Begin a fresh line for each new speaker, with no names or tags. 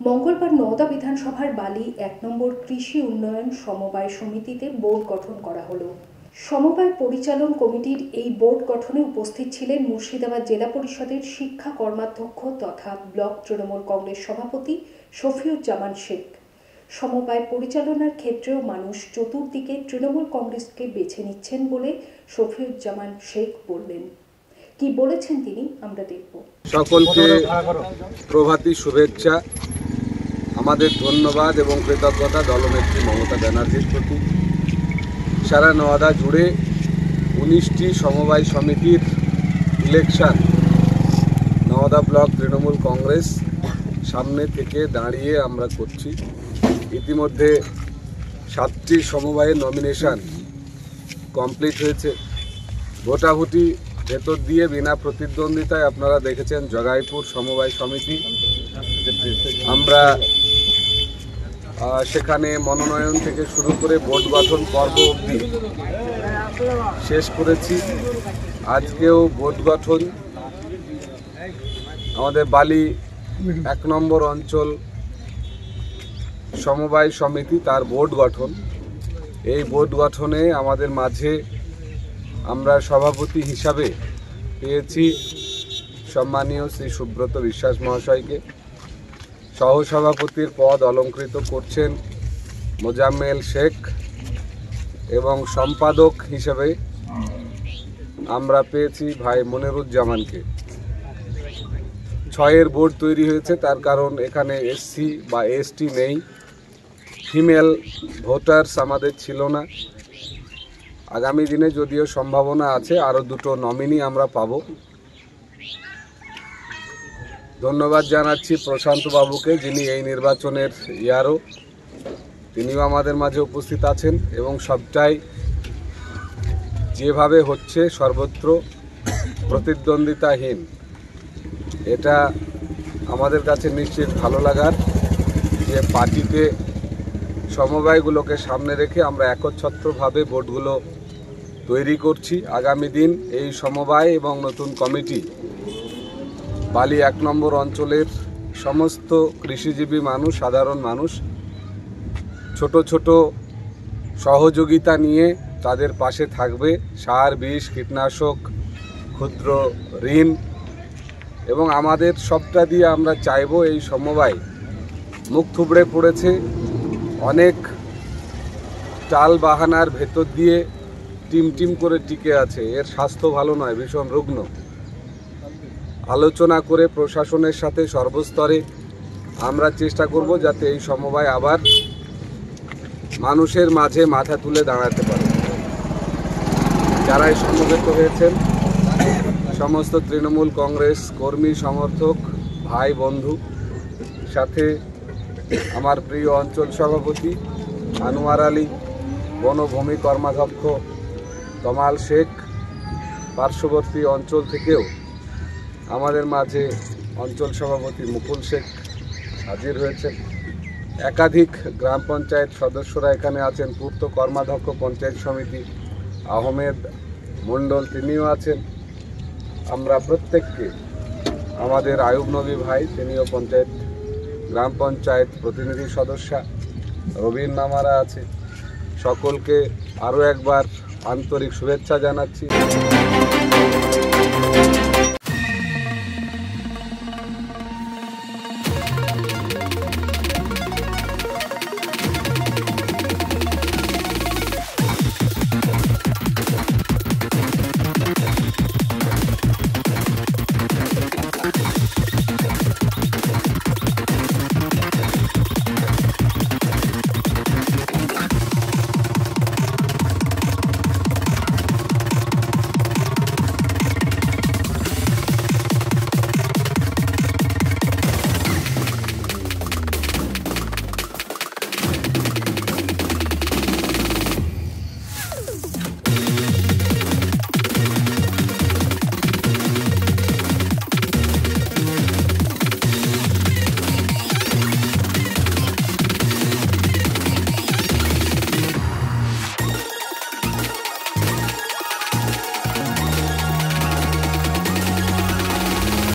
মঙ্গলবার নওদা বিধানসভার বালি ১ নম্বর কৃষি উন্নয়ন সমবায় সমিতিতে বোর্ড গঠন করা হলো। সমবায় পরিচালন কমিটির এই বোর্ড গঠনে উপস্থিত ছিলেন মুর্শিদাবাদ জেলা পরিষদের শিক্ষা কর্মাধ্যক্ষ তথা ব্লক তৃণমূল কংগ্রেস সভাপতি শফিউজ্জামান শেখ। সমবায় পরিচালনার ক্ষেত্রেও মানুষ চতুর্দিকে তৃণমূল কংগ্রেসকে বেছে নিচ্ছেন বলে শফিউজ্জামান শেখ বললেন। কি বলেছেন তিনি আমরা দেখব।
সকলকে প্রভাতী শুভেচ্ছা। আমাদের ধন্যবাদ এবং কৃতজ্ঞতা দলনেত্রী মমতা ব্যানার্জির প্রতি। সারা নওদা জুড়ে 19টি সমবায় সমিতির ইলেকশন নওদা ব্লক তৃণমূল কংগ্রেস সামনে থেকে দাঁড়িয়ে আমরা করছি। ইতিমধ্যে 7টি সমবায়ের নমিনেশন কমপ্লিট হয়েছে। ভোটাভুটি ভেতর দিয়ে বিনা প্রতিদ্বন্দ্বিতায় আপনারা দেখেছেন জগাইপুর সমবায় সমিতি, আমরা সেখানে মনোনয়ন থেকে শুরু করে বোর্ড গঠন পর্ব অবধি শেষ করেছি। আজকেও বোর্ড গঠন আমাদের বালি 1 নম্বর অঞ্চল সমবায় সমিতি তার বোর্ড গঠন। এই বোর্ড গঠনে আমাদের মাঝে আমরা সভাপতি হিসাবে পেয়েছি সম্মানীয় শ্রী সুব্রত বিশ্বাস মহাশয়কে। সহসভাপতির পদ অলঙ্কৃত করছেন মোজাম্মেল শেখ এবং সম্পাদক হিসেবে আমরা পেয়েছি ভাই মনিরুজ্জামানকে। 6-এর বোর্ড তৈরি হয়েছে, তার কারণ এখানে এসসি বা এসটি নেই, ফিমেল ভোটার্স আমাদের ছিল না। আগামী দিনে যদিও সম্ভাবনা আছে, আরও 2টো নমিনি আমরা পাব। ধন্যবাদ জানাচ্ছি প্রশান্ত বাবুকে, যিনি এই নির্বাচনের ইয়ারও, তিনিও আমাদের মাঝে উপস্থিত আছেন এবং সবটাই যেভাবে হচ্ছে সর্বত্র প্রতিদ্বন্দ্বিতাহীন, এটা আমাদের কাছে নিশ্চিত ভালো লাগার যে পার্টিতে সমবায়গুলোকে সামনে রেখে আমরা একচ্ছত্রভাবে ভোটগুলো তৈরি করছি। আগামী দিন এই সমবায় এবং নতুন কমিটি বালি 1 নম্বর অঞ্চলের সমস্ত কৃষিজীবী মানুষ, সাধারণ মানুষ ছোট ছোট সহযোগিতা নিয়ে তাদের পাশে থাকবে। সার, বিষ, কীটনাশক, ক্ষুদ্র ঋণ এবং আমাদের সবটা দিয়ে আমরা চাইব এই সমবায় মুখ থুবড়ে পড়েছে অনেক টাল বাহানার ভেতর দিয়ে টিম করে টিকে আছে। এর স্বাস্থ্য ভালো নয়, ভীষণ রুগ্ন। আলোচনা করে প্রশাসনের সাথে সর্বস্তরে আমরা চেষ্টা করব যাতে এই সমবায় আবার মানুষের মাঝে মাথা তুলে দাঁড়াতে পারে। যারাই সমবেত হয়েছেন সমস্ত তৃণমূল কংগ্রেস কর্মী, সমর্থক, ভাই, বন্ধু, সাথে আমার প্রিয় অঞ্চল সভাপতি আনোয়ার আলী, বনভূমি কর্মাধ্যক্ষ তমাল শেখ, পার্শ্ববর্তী অঞ্চল থেকেও আমাদের মাঝে অঞ্চল সভাপতি মুকুল শেখ হাজির হয়েছেন। একাধিক গ্রাম পঞ্চায়েত সদস্যরা এখানে আছেন। পূর্ত কর্মাধ্যক্ষ পঞ্চায়েত সমিতি আহমেদ মণ্ডল, তিনিও আছেন। আমরা প্রত্যেককে, আমাদের আয়ুব নবী ভাই, তিনিও গ্রাম পঞ্চায়েত প্রতিনিধি সদস্যা, রবিন নামারা আছে, সকলকে আরও একবার আন্তরিক শুভেচ্ছা জানাচ্ছি।